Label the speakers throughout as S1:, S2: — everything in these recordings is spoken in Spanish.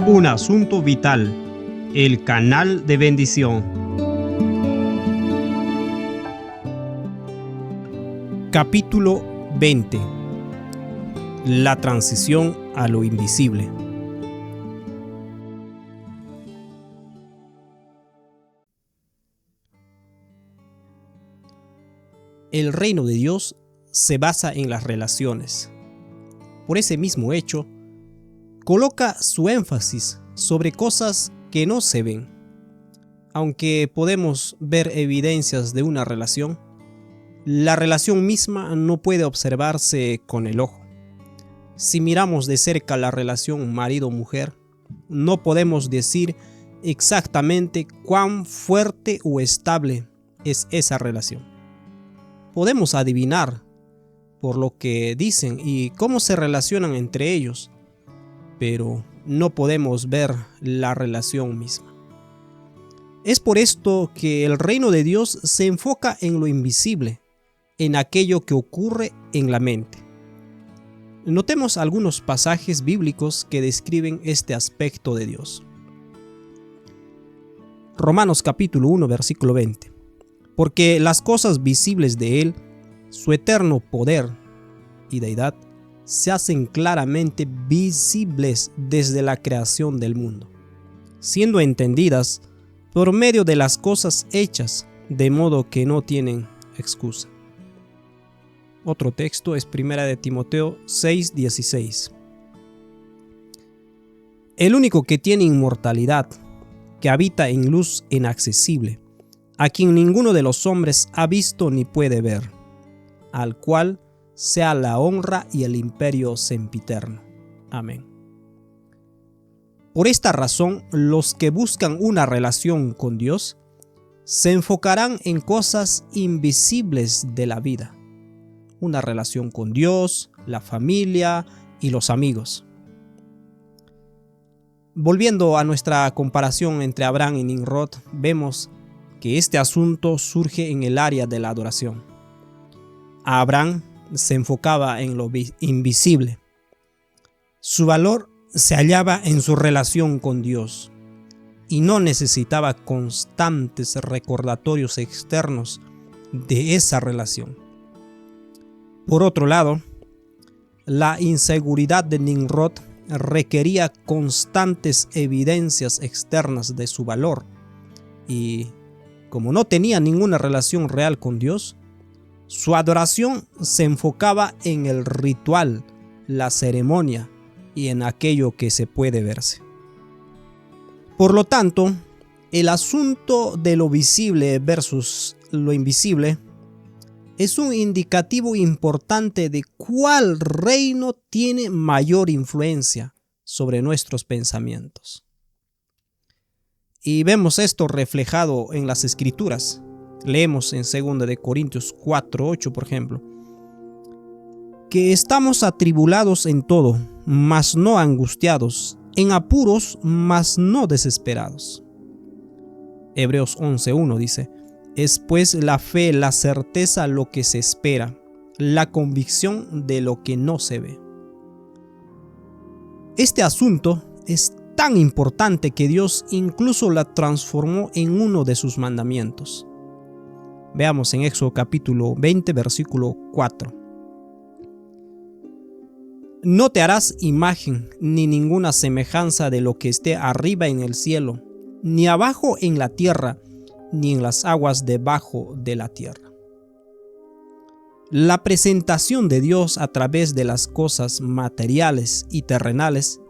S1: Un asunto vital, el canal de bendición. Capítulo 20. La transición a lo invisible. El reino de Dios se basa en las relaciones. Por ese mismo hecho, coloca su énfasis sobre cosas que no se ven. Aunque podemos ver evidencias de una relación, la relación misma no puede observarse con el ojo. Si miramos de cerca la relación marido-mujer, no podemos decir exactamente cuán fuerte o estable es esa relación. Podemos adivinar por lo que dicen y cómo se relacionan entre ellos, pero no podemos ver la relación misma. Es por esto que el reino de Dios se enfoca en lo invisible, en aquello que ocurre en la mente. Notemos algunos pasajes bíblicos que describen este aspecto de Dios. Romanos capítulo 1, versículo 20. Porque las cosas visibles de Él, su eterno poder y deidad, se hacen claramente visibles desde la creación del mundo, siendo entendidas por medio de las cosas hechas, de modo que no tienen excusa. Otro texto es 1 de Timoteo 6:16. El único que tiene inmortalidad, que habita en luz inaccesible, a quien ninguno de los hombres ha visto ni puede ver, al cual sea la honra y el imperio sempiterno. Amén. Por esta razón, los que buscan una relación con Dios se enfocarán en cosas invisibles de la vida. Una relación con Dios, la familia y los amigos. Volviendo a nuestra comparación entre Abraham y Nimrod, vemos que este asunto surge en el área de la adoración. Abraham se enfocaba en lo invisible. Su valor se hallaba en su relación con Dios y no necesitaba constantes recordatorios externos de esa relación. Por otro lado, la inseguridad de Nimrod requería constantes evidencias externas de su valor y, como no tenía ninguna relación real con Dios, su adoración se enfocaba en el ritual, la ceremonia y en aquello que se puede verse. Por lo tanto, el asunto de lo visible versus lo invisible es un indicativo importante de cuál reino tiene mayor influencia sobre nuestros pensamientos. Y vemos esto reflejado en las Escrituras. Leemos en 2 de Corintios 4:8, por ejemplo, que estamos atribulados en todo, mas no angustiados, en apuros, mas no desesperados. Hebreos 11:1 dice: es pues la fe, la certeza lo que se espera, la convicción de lo que no se ve. Este asunto es tan importante que Dios incluso la transformó en uno de sus mandamientos. Veamos en Éxodo capítulo 20, versículo 4. No te harás imagen ni ninguna semejanza de lo que esté arriba en el cielo, ni abajo en la tierra, ni en las aguas debajo de la tierra. La presentación de Dios a través de las cosas materiales y terrenales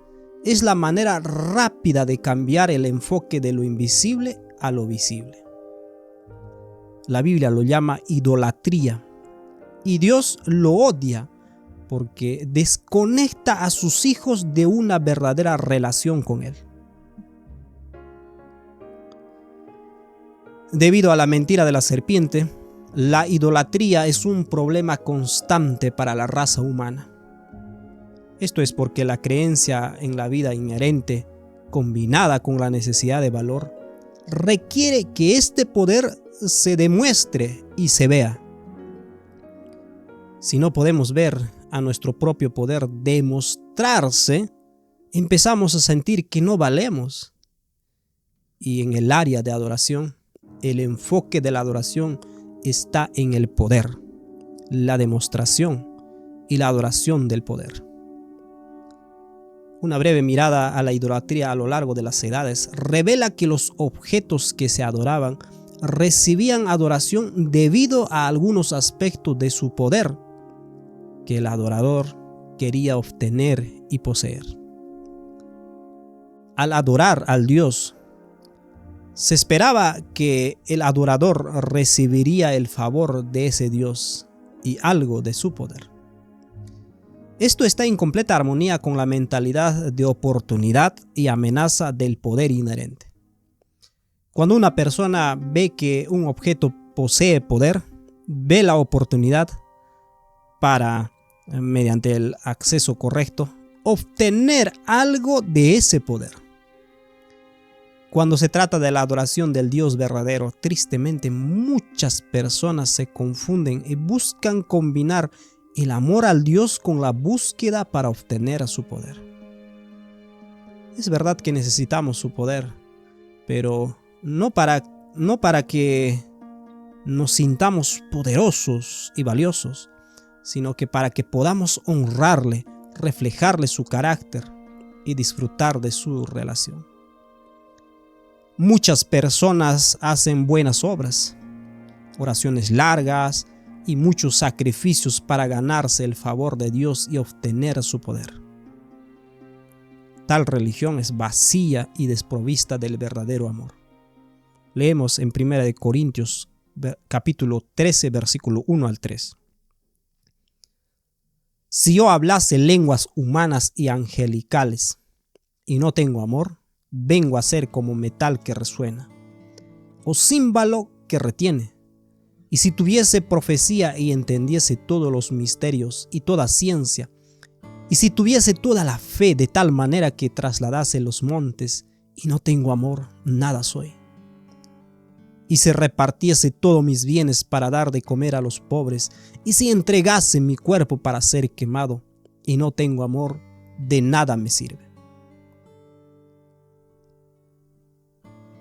S1: es la manera rápida de cambiar el enfoque de lo invisible a lo visible. La Biblia lo llama idolatría, y Dios lo odia porque desconecta a sus hijos de una verdadera relación con Él. Debido a la mentira de la serpiente, la idolatría es un problema constante para la raza humana. Esto es porque la creencia en la vida inherente, combinada con la necesidad de valor, requiere que este poder se demuestre y se vea. Si no podemos ver a nuestro propio poder demostrarse, empezamos a sentir que no valemos. Y en el área de adoración, el enfoque de la adoración está en el poder, la demostración y la adoración del poder. Una breve mirada a la idolatría a lo largo de las edades revela que los objetos que se adoraban recibían adoración debido a algunos aspectos de su poder que el adorador quería obtener y poseer. Al adorar al Dios, se esperaba que el adorador recibiría el favor de ese Dios y algo de su poder. Esto está en completa armonía con la mentalidad de oportunidad y amenaza del poder inherente. Cuando una persona ve que un objeto posee poder, ve la oportunidad para, mediante el acceso correcto, obtener algo de ese poder. Cuando se trata de la adoración del Dios verdadero, tristemente muchas personas se confunden y buscan combinar el amor al Dios con la búsqueda para obtener su poder. Es verdad que necesitamos su poder, pero no para que nos sintamos poderosos y valiosos, sino que para que podamos honrarle, reflejarle su carácter y disfrutar de su relación. Muchas personas hacen buenas obras, oraciones largas y muchos sacrificios para ganarse el favor de Dios y obtener su poder. Tal religión es vacía y desprovista del verdadero amor. Leemos en 1 Corintios capítulo 13, versículo 1 al 3. Si yo hablase lenguas humanas y angelicales y no tengo amor, vengo a ser como metal que resuena, o címbalo que retiene. Y si tuviese profecía y entendiese todos los misterios y toda ciencia, y si tuviese toda la fe de tal manera que trasladase los montes, y no tengo amor, nada soy. Y si repartiese todos mis bienes para dar de comer a los pobres, y si entregase mi cuerpo para ser quemado, y no tengo amor, de nada me sirve.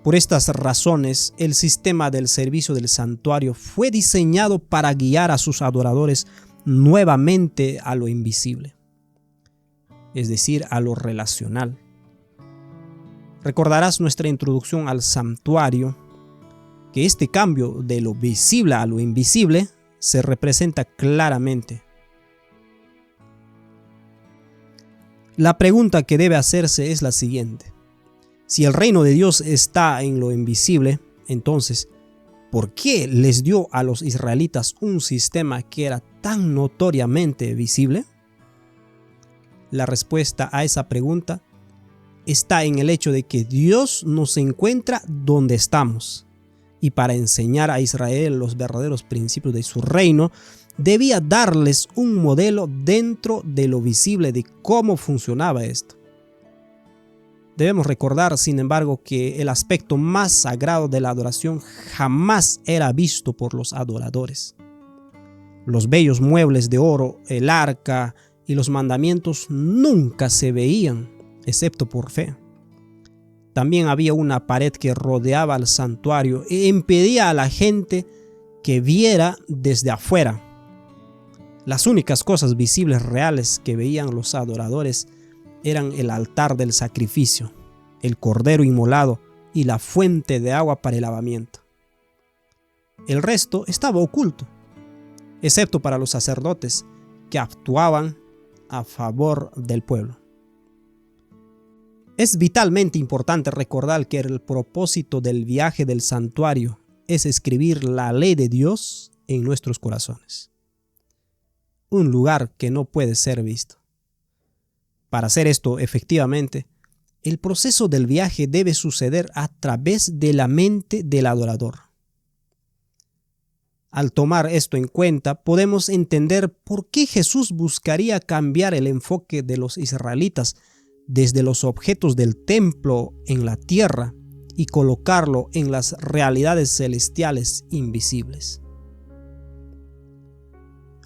S1: Por estas razones, el sistema del servicio del santuario fue diseñado para guiar a sus adoradores nuevamente a lo invisible, es decir, a lo relacional. Recordarás nuestra introducción al santuario, que este cambio de lo visible a lo invisible se representa claramente. La pregunta que debe hacerse es la siguiente. Si el reino de Dios está en lo invisible, entonces, ¿por qué les dio a los israelitas un sistema que era tan notoriamente visible? La respuesta a esa pregunta está en el hecho de que Dios nos encuentra donde estamos, y para enseñar a Israel los verdaderos principios de su reino, debía darles un modelo dentro de lo visible de cómo funcionaba esto. Debemos recordar, sin embargo, que el aspecto más sagrado de la adoración jamás era visto por los adoradores. Los bellos muebles de oro, el arca y los mandamientos nunca se veían, excepto por fe. También había una pared que rodeaba al santuario e impedía a la gente que viera desde afuera. Las únicas cosas visibles reales que veían los adoradores eran el altar del sacrificio, el cordero inmolado y la fuente de agua para el lavamiento. El resto estaba oculto, excepto para los sacerdotes que actuaban a favor del pueblo. Es vitalmente importante recordar que el propósito del viaje del santuario es escribir la ley de Dios en nuestros corazones. Un lugar que no puede ser visto. Para hacer esto efectivamente, el proceso del viaje debe suceder a través de la mente del adorador. Al tomar esto en cuenta, podemos entender por qué Jesús buscaría cambiar el enfoque de los israelitas desde los objetos del templo en la tierra y colocarlo en las realidades celestiales invisibles.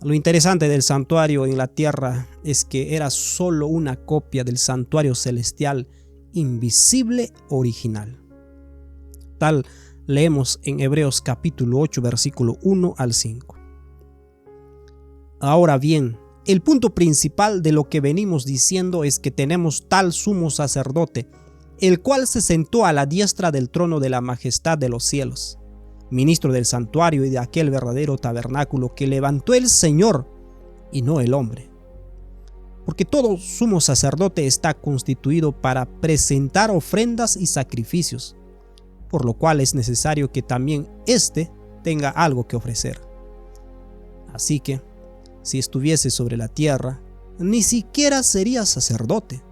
S1: Lo interesante del santuario en la tierra es que era solo una copia del santuario celestial invisible original. Tal leemos en Hebreos capítulo 8, versículo 1 al 5. Ahora bien, el punto principal de lo que venimos diciendo es que tenemos tal sumo sacerdote, el cual se sentó a la diestra del trono de la majestad de los cielos, ministro del santuario y de aquel verdadero tabernáculo que levantó el Señor y no el hombre. Porque todo sumo sacerdote está constituido para presentar ofrendas y sacrificios, por lo cual es necesario que también éste tenga algo que ofrecer. Así que, si estuviese sobre la tierra, ni siquiera sería sacerdote,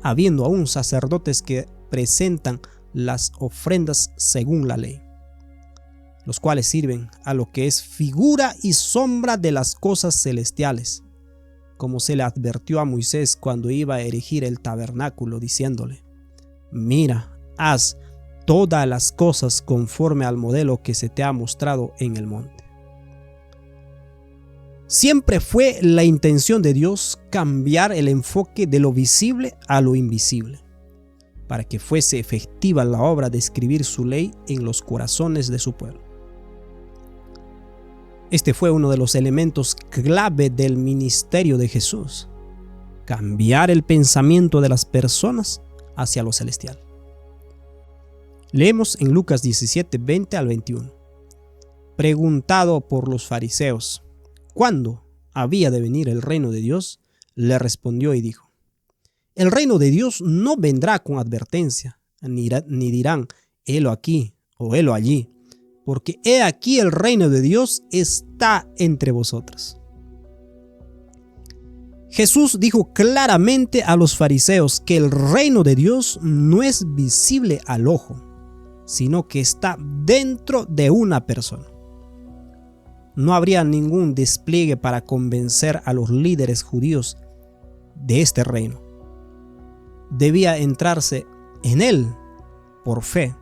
S1: habiendo aún sacerdotes que presentan las ofrendas según la ley, los cuales sirven a lo que es figura y sombra de las cosas celestiales, como se le advirtió a Moisés cuando iba a erigir el tabernáculo, diciéndole: mira, haz todas las cosas conforme al modelo que se te ha mostrado en el monte. Siempre fue la intención de Dios cambiar el enfoque de lo visible a lo invisible, para que fuese efectiva la obra de escribir su ley en los corazones de su pueblo. Este fue uno de los elementos clave del ministerio de Jesús: cambiar el pensamiento de las personas hacia lo celestial. Leemos en Lucas 17, 20 al 21. Preguntado por los fariseos ¿cuándo había de venir el reino de Dios?, le respondió y dijo: el reino de Dios no vendrá con advertencia, ni dirán, helo aquí o helo allí, porque he aquí el reino de Dios está entre vosotros. Jesús dijo claramente a los fariseos que el reino de Dios no es visible al ojo, sino que está dentro de una persona. No habría ningún despliegue para convencer a los líderes judíos de este reino. Debía entrarse en él por fe.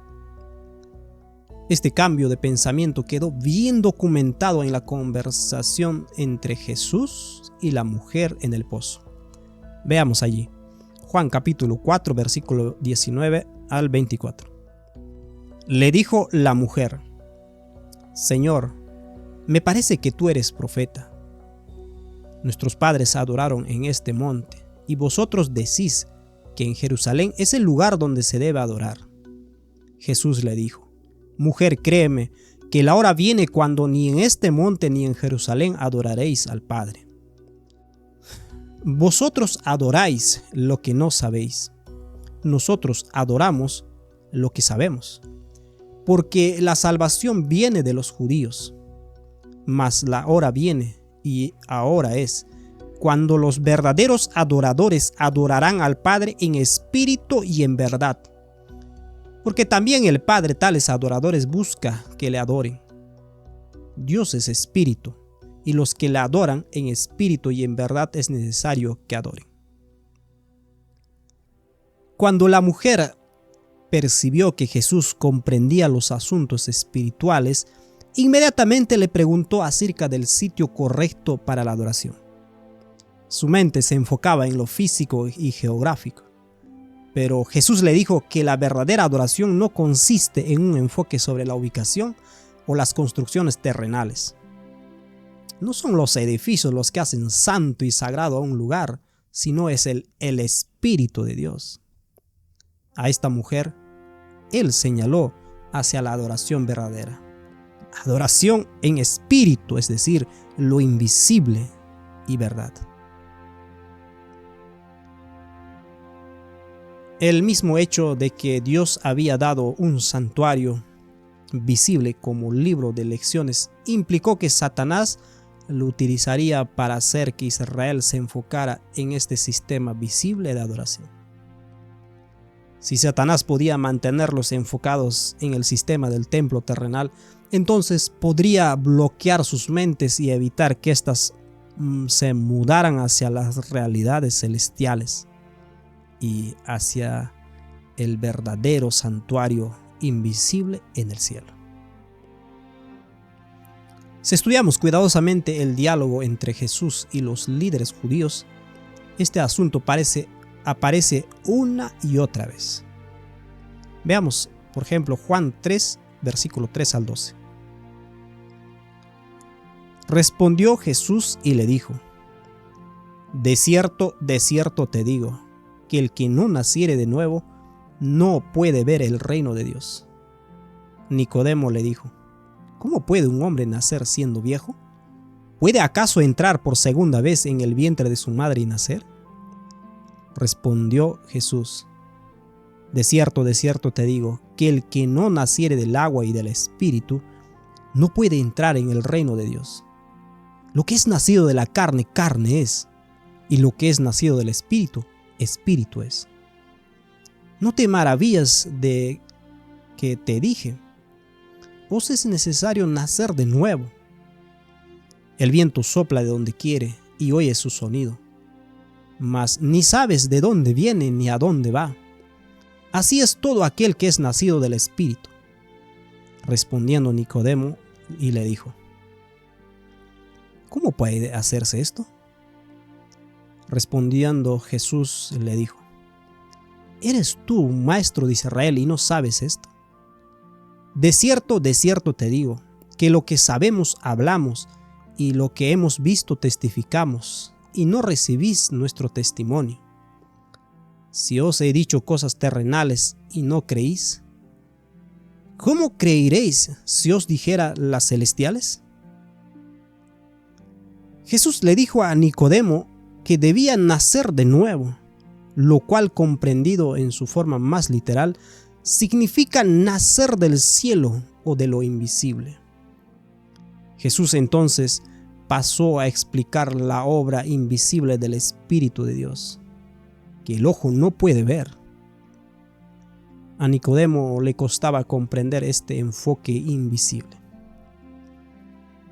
S1: Este cambio de pensamiento quedó bien documentado en la conversación entre Jesús y la mujer en el pozo. Veamos allí, Juan capítulo 4, versículo 19 al 24. Le dijo la mujer: Señor, me parece que tú eres profeta. Nuestros padres adoraron en este monte, y vosotros decís que en Jerusalén es el lugar donde se debe adorar. Jesús le dijo: Mujer, créeme que la hora viene cuando ni en este monte ni en Jerusalén adoraréis al Padre. Vosotros adoráis lo que no sabéis. Nosotros adoramos lo que sabemos, porque la salvación viene de los judíos. Mas la hora viene, y ahora es, cuando los verdaderos adoradores adorarán al Padre en espíritu y en verdad. Porque también el Padre tales adoradores busca que le adoren. Dios es espíritu, y los que le adoran en espíritu y en verdad es necesario que adoren. Cuando la mujer percibió que Jesús comprendía los asuntos espirituales, inmediatamente le preguntó acerca del sitio correcto para la adoración. Su mente se enfocaba en lo físico y geográfico, pero Jesús le dijo que la verdadera adoración no consiste en un enfoque sobre la ubicación o las construcciones terrenales. No son los edificios los que hacen santo y sagrado a un lugar, sino es el Espíritu de Dios. A esta mujer, Él señaló hacia la adoración verdadera. Adoración en espíritu, es decir, lo invisible y verdad. El mismo hecho de que Dios había dado un santuario visible como libro de lecciones implicó que Satanás lo utilizaría para hacer que Israel se enfocara en este sistema visible de adoración. Si Satanás podía mantenerlos enfocados en el sistema del templo terrenal, entonces podría bloquear sus mentes y evitar que éstas se mudaran hacia las realidades celestiales y hacia el verdadero santuario invisible en el cielo. Si estudiamos cuidadosamente el diálogo entre Jesús y los líderes judíos, este asunto aparece una y otra vez. Veamos, por ejemplo, Juan 3, versículo 3 al 12. Respondió Jesús y le dijo: de cierto te digo, que el que no naciere de nuevo no puede ver el reino de Dios. Nicodemo le dijo: ¿cómo puede un hombre nacer siendo viejo? ¿Puede acaso entrar por segunda vez en el vientre de su madre y nacer? Respondió Jesús: de cierto te digo, que el que no naciere del agua y del Espíritu no puede entrar en el reino de Dios. Lo que es nacido de la carne, carne es, y lo que es nacido del Espíritu, Espíritu es. No te maravillas de que te dije: vos es necesario nacer de nuevo. El viento sopla de donde quiere y oyes su sonido, mas ni sabes de dónde viene ni a dónde va. Así es todo aquel que es nacido del Espíritu. Respondiendo Nicodemo y le dijo: ¿cómo puede hacerse esto? Respondiendo Jesús le dijo: ¿eres tú maestro de Israel y no sabes esto? De cierto te digo, que lo que sabemos hablamos y lo que hemos visto testificamos, y no recibís nuestro testimonio. Si os he dicho cosas terrenales y no creéis, ¿cómo creeréis si os dijera las celestiales? Jesús le dijo a Nicodemo que debía nacer de nuevo, lo cual, comprendido en su forma más literal, significa nacer del cielo o de lo invisible. Jesús entonces pasó a explicar la obra invisible del Espíritu de Dios, que el ojo no puede ver. A Nicodemo le costaba comprender este enfoque invisible.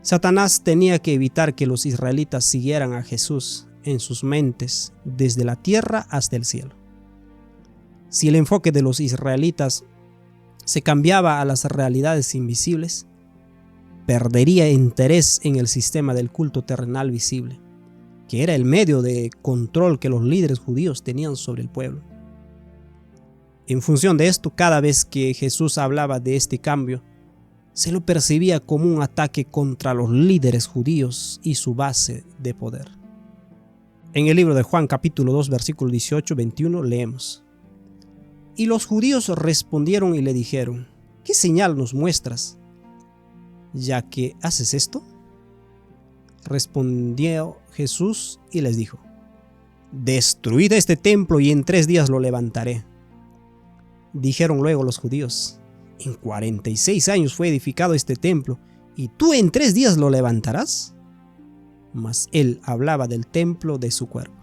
S1: Satanás tenía que evitar que los israelitas siguieran a Jesús en sus mentes desde la tierra hasta el cielo. Si el enfoque de los israelitas se cambiaba a las realidades invisibles, perdería interés en el sistema del culto terrenal visible, que era el medio de control que los líderes judíos tenían sobre el pueblo. En función de esto, cada vez que Jesús hablaba de este cambio, se lo percibía como un ataque contra los líderes judíos y su base de poder. En el libro de Juan capítulo 2 versículo 18-21 leemos: y los judíos respondieron y le dijeron: ¿qué señal nos muestras, ya que haces esto? Respondió Jesús y les dijo: destruid este templo y en 3 días lo levantaré. Dijeron luego los judíos: en 46 años fue edificado este templo, ¿y tú en 3 días lo levantarás? Mas él hablaba del templo de su cuerpo.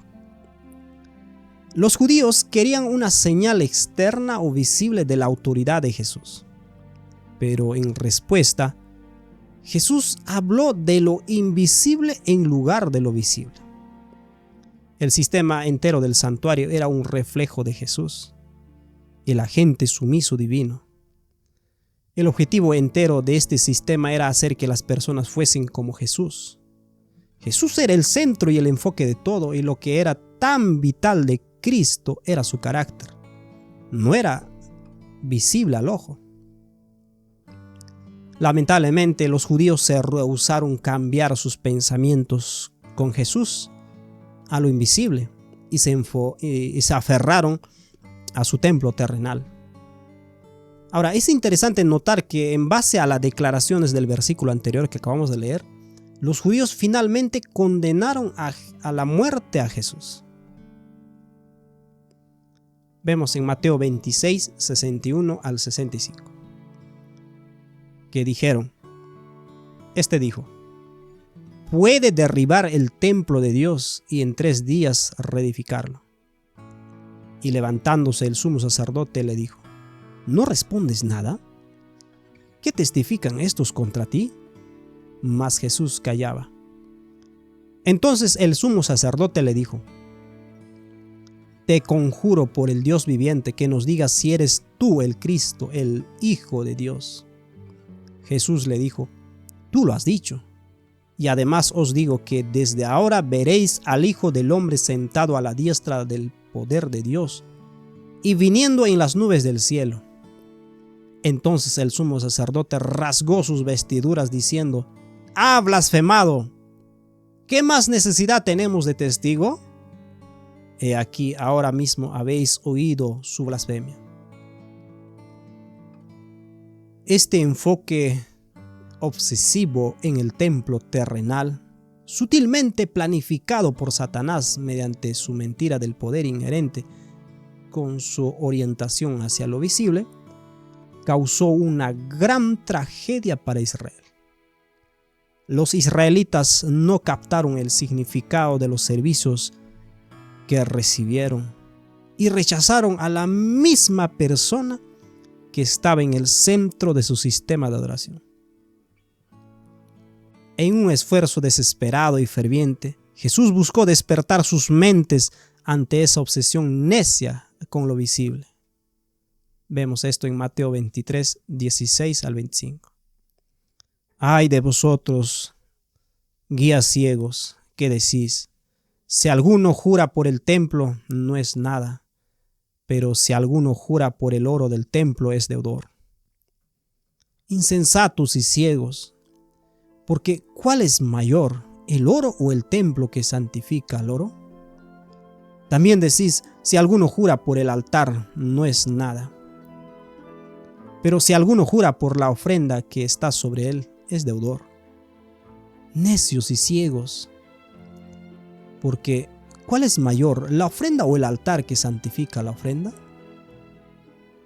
S1: Los judíos querían una señal externa o visible de la autoridad de Jesús. Pero en respuesta, Jesús habló de lo invisible en lugar de lo visible. El sistema entero del santuario era un reflejo de Jesús, el agente sumiso divino. El objetivo entero de este sistema era hacer que las personas fuesen como Jesús. Jesús era el centro y el enfoque de todo, y lo que era tan vital de Cristo era su carácter. No era visible al ojo. Lamentablemente, los judíos se rehusaron cambiar sus pensamientos con Jesús a lo invisible y se aferraron a su templo terrenal. Ahora, es interesante notar que en base a las declaraciones del versículo anterior que acabamos de leer, los judíos finalmente condenaron a la muerte a Jesús. Vemos en Mateo 26, 61 al 65, que dijeron: este dijo: puede derribar el templo de Dios y en 3 días reedificarlo. Y levantándose el sumo sacerdote le dijo: ¿no respondes nada? ¿Qué testifican estos contra ti? Mas Jesús callaba. Entonces el sumo sacerdote le dijo: te conjuro por el Dios viviente que nos digas si eres tú el Cristo, el Hijo de Dios. Jesús le dijo: tú lo has dicho, Y además os digo que desde ahora veréis al Hijo del Hombre sentado a la diestra del poder de Dios y viniendo en las nubes del cielo. Entonces el sumo sacerdote rasgó sus vestiduras diciendo: ¡Ha blasfemado! ¿Qué más necesidad tenemos de testigo? He aquí, ahora mismo habéis oído su blasfemia. Este enfoque obsesivo en el templo terrenal, sutilmente planificado por Satanás mediante su mentira del poder inherente con su orientación hacia lo visible, causó una gran tragedia para Israel. Los israelitas no captaron el significado de los servicios que recibieron y rechazaron a la misma persona que estaba en el centro de su sistema de adoración. En un esfuerzo desesperado y ferviente, Jesús buscó despertar sus mentes ante esa obsesión necia con lo visible. Vemos esto en Mateo 23, 16 al 25. Ay de vosotros, guías ciegos, que decís: si alguno jura por el templo, no es nada, pero si alguno jura por el oro del templo, es deudor. Insensatos y ciegos, porque ¿cuál es mayor, el oro o el templo que santifica al oro? También decís: si alguno jura por el altar, no es nada, pero si alguno jura por la ofrenda que está sobre él, es deudor. Necios y ciegos, porque ¿cuál es mayor, la ofrenda o el altar que santifica la ofrenda?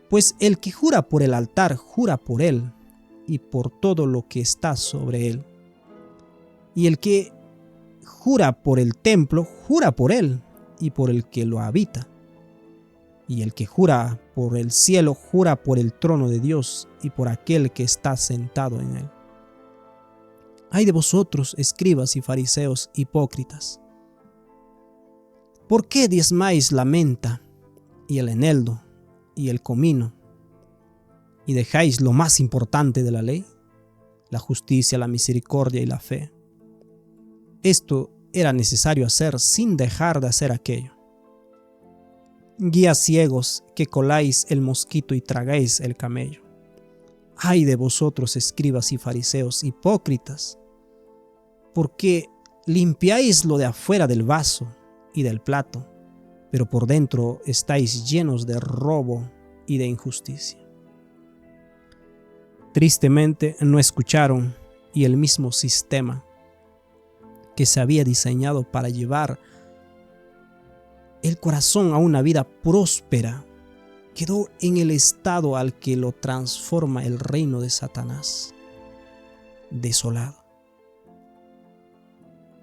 S1: Pues el que jura por el altar, jura por él y por todo lo que está sobre él. Y el que jura por el templo, jura por él y por el que lo habita. Y el que jura por el cielo, jura por el trono de Dios y por aquel que está sentado en él. Ay de vosotros, escribas y fariseos hipócritas, ¿por qué diezmáis la menta y el eneldo y el comino y dejáis lo más importante de la ley, la justicia, la misericordia y la fe? Esto era necesario hacer sin dejar de hacer aquello. Guías ciegos, que coláis el mosquito y tragáis el camello. Ay de vosotros, escribas y fariseos hipócritas, porque limpiáis lo de afuera del vaso y del plato, pero por dentro estáis llenos de robo y de injusticia. Tristemente no escucharon, y el mismo sistema que se había diseñado para llevar el corazón a una vida próspera quedó en el estado al que lo transforma el reino de Satanás, desolado.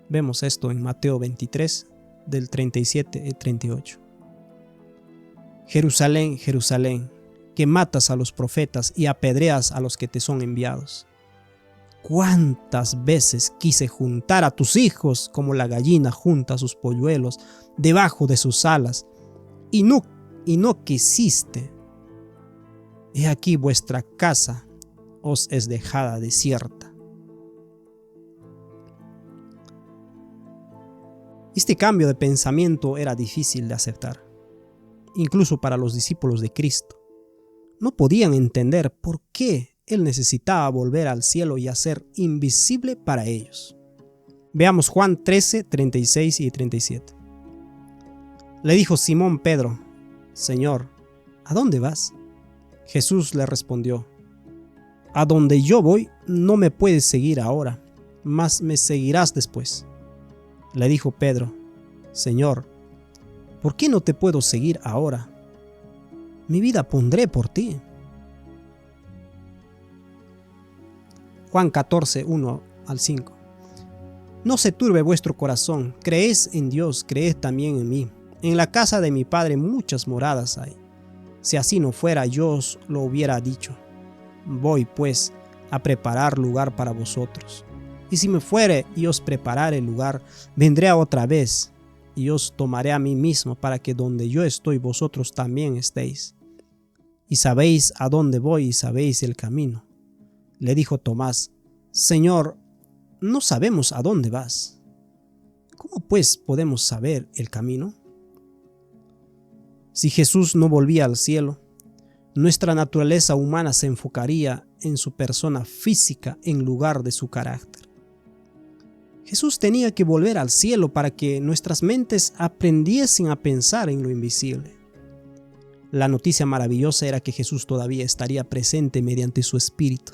S1: Vemos esto en Mateo 23, del 37 al 38. Jerusalén, Jerusalén, que matas a los profetas y apedreas a los que te son enviados. ¿Cuántas veces quise juntar a tus hijos como la gallina junta sus polluelos debajo de sus alas, y no quisiste? He aquí vuestra casa os es dejada desierta. Este cambio de pensamiento era difícil de aceptar, incluso para los discípulos de Cristo. No podían entender por qué Él necesitaba volver al cielo y hacer invisible para ellos. Veamos Juan 13, 36 y 37. Le dijo Simón Pedro: Señor, ¿a dónde vas? Jesús le respondió: a donde yo voy no me puedes seguir ahora, mas me seguirás después. Le dijo Pedro: Señor, ¿por qué no te puedo seguir ahora? Mi vida pondré por ti. Juan 14, 1 al 5. No se turbe vuestro corazón, creéis en Dios, creed también en mí. En la casa de mi Padre muchas moradas hay. Si así no fuera, yo os lo hubiera dicho. Voy, pues, a preparar lugar para vosotros. Y si me fuere y os preparare el lugar, vendré otra vez y os tomaré a mí mismo, para que donde yo estoy vosotros también estéis. Y sabéis a dónde voy y sabéis el camino. Le dijo Tomás: Señor, no sabemos a dónde vas. ¿Cómo pues podemos saber el camino? Si Jesús no volvía al cielo, nuestra naturaleza humana se enfocaría en su persona física en lugar de su carácter. Jesús tenía que volver al cielo para que nuestras mentes aprendiesen a pensar en lo invisible. La noticia maravillosa era que Jesús todavía estaría presente mediante su Espíritu.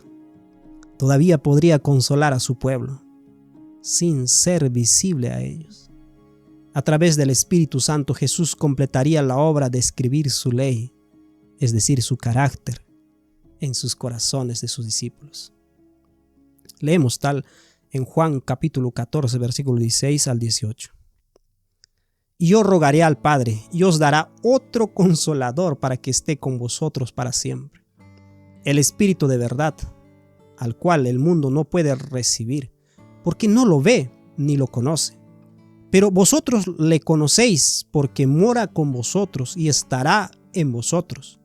S1: Todavía podría consolar a su pueblo, sin ser visible a ellos. A través del Espíritu Santo, Jesús completaría la obra de escribir su ley, es decir, su carácter, en sus corazones de sus discípulos. Leemos tal en Juan capítulo 14, versículo 16 al 18. Y yo rogaré al Padre, y os dará otro consolador para que esté con vosotros para siempre. El Espíritu de verdad, al cual el mundo no puede recibir, porque no lo ve ni lo conoce. Pero vosotros le conocéis, porque mora con vosotros y estará en vosotros.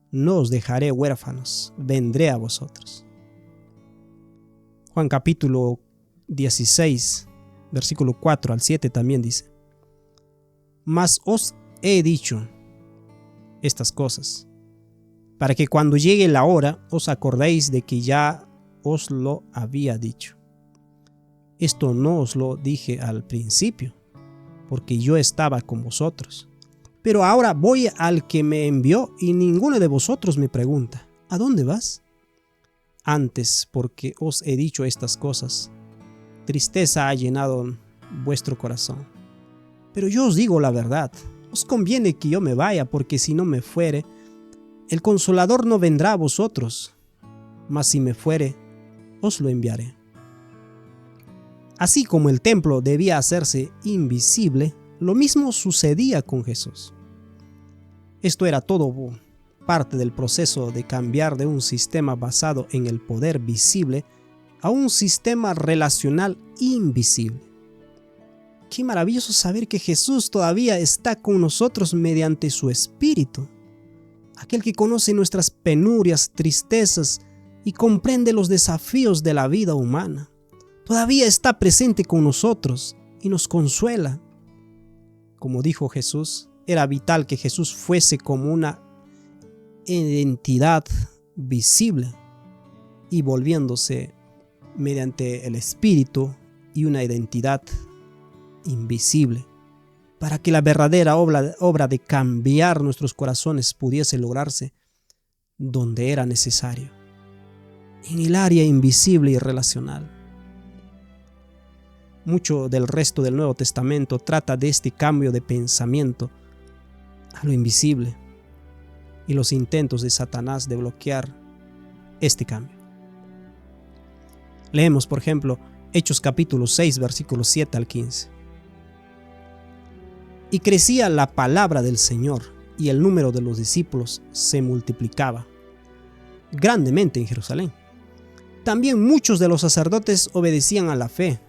S1: No os dejaré huérfanos, vendré a vosotros. Juan capítulo 16, versículo 4 al 7 también dice: Mas os he dicho estas cosas, para que cuando llegue la hora os acordéis de que ya os lo había dicho. Esto no os lo dije al principio, porque yo estaba con vosotros. Pero ahora voy al que me envió y ninguno de vosotros me pregunta: ¿a dónde vas? Antes, porque os he dicho estas cosas, tristeza ha llenado vuestro corazón. Pero yo os digo la verdad, os conviene que yo me vaya, porque si no me fuere, el Consolador no vendrá a vosotros, mas si me fuere, os lo enviaré. Así como el templo debía hacerse invisible, lo mismo sucedía con Jesús. Esto era todo parte del proceso de cambiar de un sistema basado en el poder visible a un sistema relacional invisible. Qué maravilloso saber que Jesús todavía está con nosotros mediante su Espíritu, aquel que conoce nuestras penurias, tristezas y comprende los desafíos de la vida humana. Todavía está presente con nosotros y nos consuela. Como dijo Jesús, era vital que Jesús fuese como una identidad visible y volviéndose mediante el Espíritu y una identidad invisible, para que la verdadera obra de cambiar nuestros corazones pudiese lograrse donde era necesario, en el área invisible y relacional. Mucho del resto del Nuevo Testamento trata de este cambio de pensamiento a lo invisible y los intentos de Satanás de bloquear este cambio. Leemos, por ejemplo, Hechos capítulo 6, versículos 7 al 15. Y crecía la palabra del Señor, y el número de los discípulos se multiplicaba grandemente en Jerusalén. También muchos de los sacerdotes obedecían a la fe,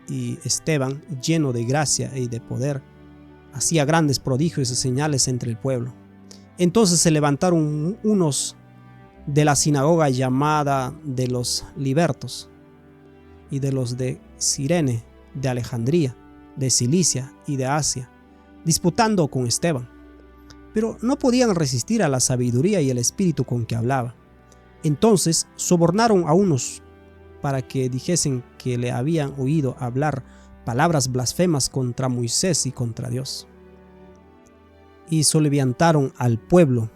S1: y Esteban, lleno de gracia y de poder, hacía grandes prodigios y señales entre el pueblo. Entonces se levantaron unos de la sinagoga llamada de los libertos, y de los de Cirene, de Alejandría, de Cilicia y de Asia, disputando con Esteban. Pero no podían resistir a la sabiduría y el espíritu con que hablaba. Entonces sobornaron a unos para que dijesen que le habían oído hablar palabras blasfemas contra Moisés y contra Dios. Y soleviantaron al pueblo,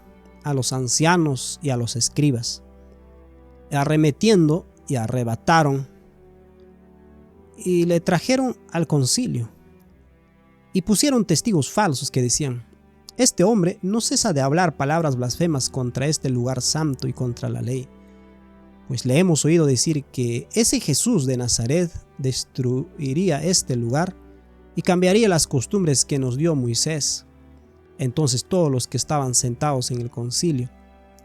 S1: a los ancianos y a los escribas, arremetiendo y arrebataron, y le trajeron al concilio, y pusieron testigos falsos que decían: este hombre no cesa de hablar palabras blasfemas contra este lugar santo y contra la ley, pues le hemos oído decir que ese Jesús de Nazaret destruiría este lugar y cambiaría las costumbres que nos dio Moisés. Entonces todos los que estaban sentados en el concilio,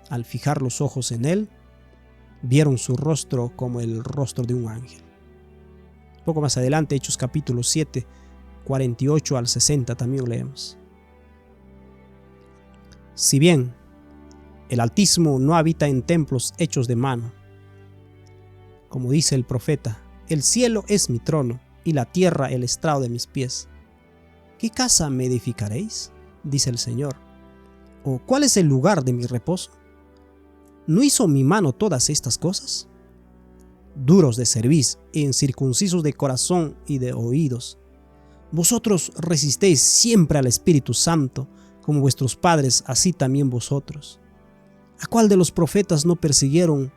S1: al fijar los ojos en él, vieron su rostro como el rostro de un ángel. Poco más adelante, Hechos capítulo 7, 48 al 60 también leemos: si bien el Altísimo no habita en templos hechos de mano, como dice el profeta, el cielo es mi trono y la tierra el estrado de mis pies. ¿Qué casa me edificaréis?, dice el Señor. ¿O cuál es el lugar de mi reposo? ¿No hizo mi mano todas estas cosas? Duros de cerviz e incircuncisos de corazón y de oídos, vosotros resistéis siempre al Espíritu Santo, como vuestros padres, así también vosotros. ¿A cuál de los profetas no persiguieron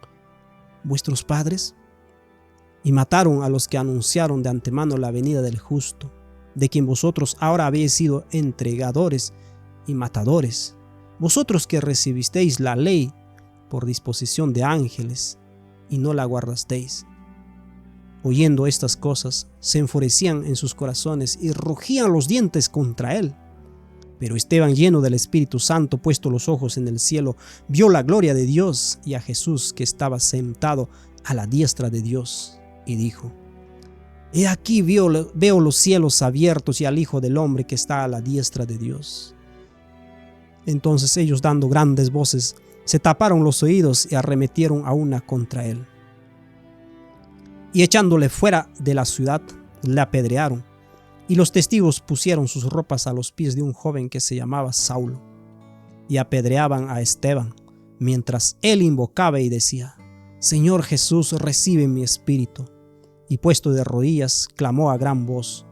S1: vuestros padres? Y mataron a los que anunciaron de antemano la venida del justo, de quien vosotros ahora habéis sido entregadores y matadores, vosotros que recibisteis la ley por disposición de ángeles y no la guardasteis. Oyendo estas cosas, se enfurecían en sus corazones y rugían los dientes contra él. Pero Esteban, lleno del Espíritu Santo, puesto los ojos en el cielo, vio la gloria de Dios y a Jesús que estaba sentado a la diestra de Dios, y dijo: He aquí veo los cielos abiertos y al Hijo del Hombre que está a la diestra de Dios. Entonces ellos, dando grandes voces, se taparon los oídos y arremetieron a una contra él. Y echándole fuera de la ciudad, le apedrearon. Y los testigos pusieron sus ropas a los pies de un joven que se llamaba Saulo, y apedreaban a Esteban, mientras él invocaba y decía: Señor Jesús, recibe mi espíritu. Y puesto de rodillas, clamó a gran voz: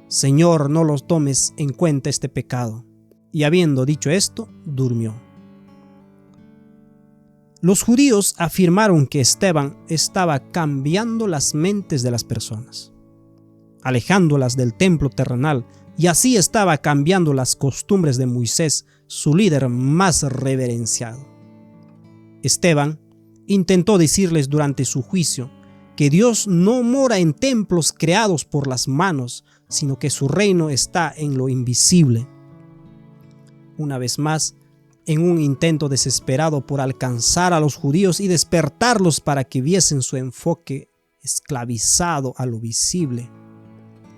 S1: Señor, no los tomes en cuenta este pecado. Y habiendo dicho esto, durmió. Los judíos afirmaron que Esteban estaba cambiando las mentes de las personas, alejándolas del templo terrenal, y así estaba cambiando las costumbres de Moisés, su líder más reverenciado. Esteban intentó decirles durante su juicio que Dios no mora en templos creados por las manos, sino que su reino está en lo invisible. Una vez más, en un intento desesperado por alcanzar a los judíos y despertarlos para que viesen su enfoque esclavizado a lo visible,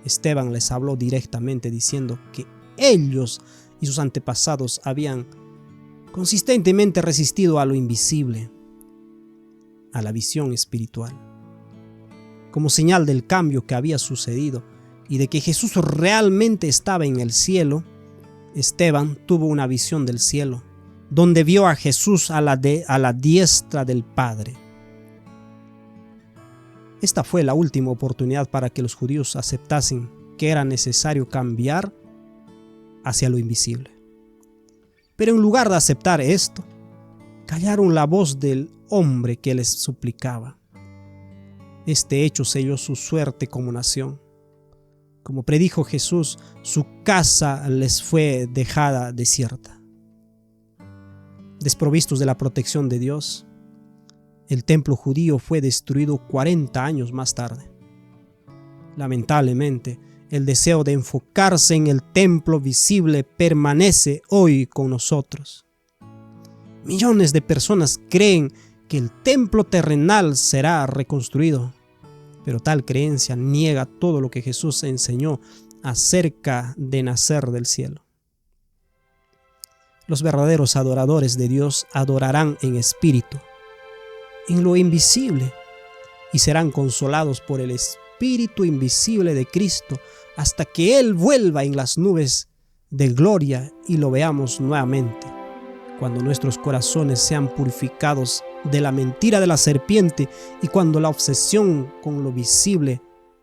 S1: Esteban les habló directamente diciendo que ellos y sus antepasados habían consistentemente resistido a lo invisible, a la visión espiritual. Como señal del cambio que había sucedido y de que Jesús realmente estaba en el cielo, Esteban tuvo una visión del cielo, donde vio a Jesús a la diestra del Padre. Esta fue la última oportunidad para que los judíos aceptasen que era necesario cambiar hacia lo invisible. Pero en lugar de aceptar esto, callaron la voz del hombre que les suplicaba. Este hecho selló su suerte como nación. Como predijo Jesús, su casa les fue dejada desierta. Desprovistos de la protección de Dios, el templo judío fue destruido 40 años más tarde. Lamentablemente, el deseo de enfocarse en el templo visible permanece hoy con nosotros. Millones de personas creen que el templo terrenal será reconstruido, pero tal creencia niega todo lo que Jesús enseñó acerca de nacer del cielo. Los verdaderos adoradores de Dios adorarán en espíritu, en lo invisible, y serán consolados por el Espíritu invisible de Cristo hasta que Él vuelva en las nubes de gloria y lo veamos nuevamente, cuando nuestros corazones sean purificados de la mentira de la serpiente y cuando la obsesión con lo visible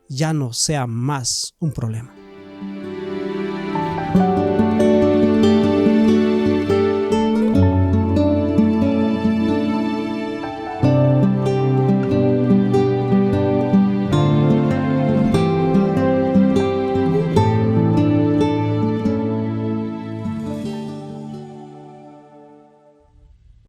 S1: ya no sea más un problema.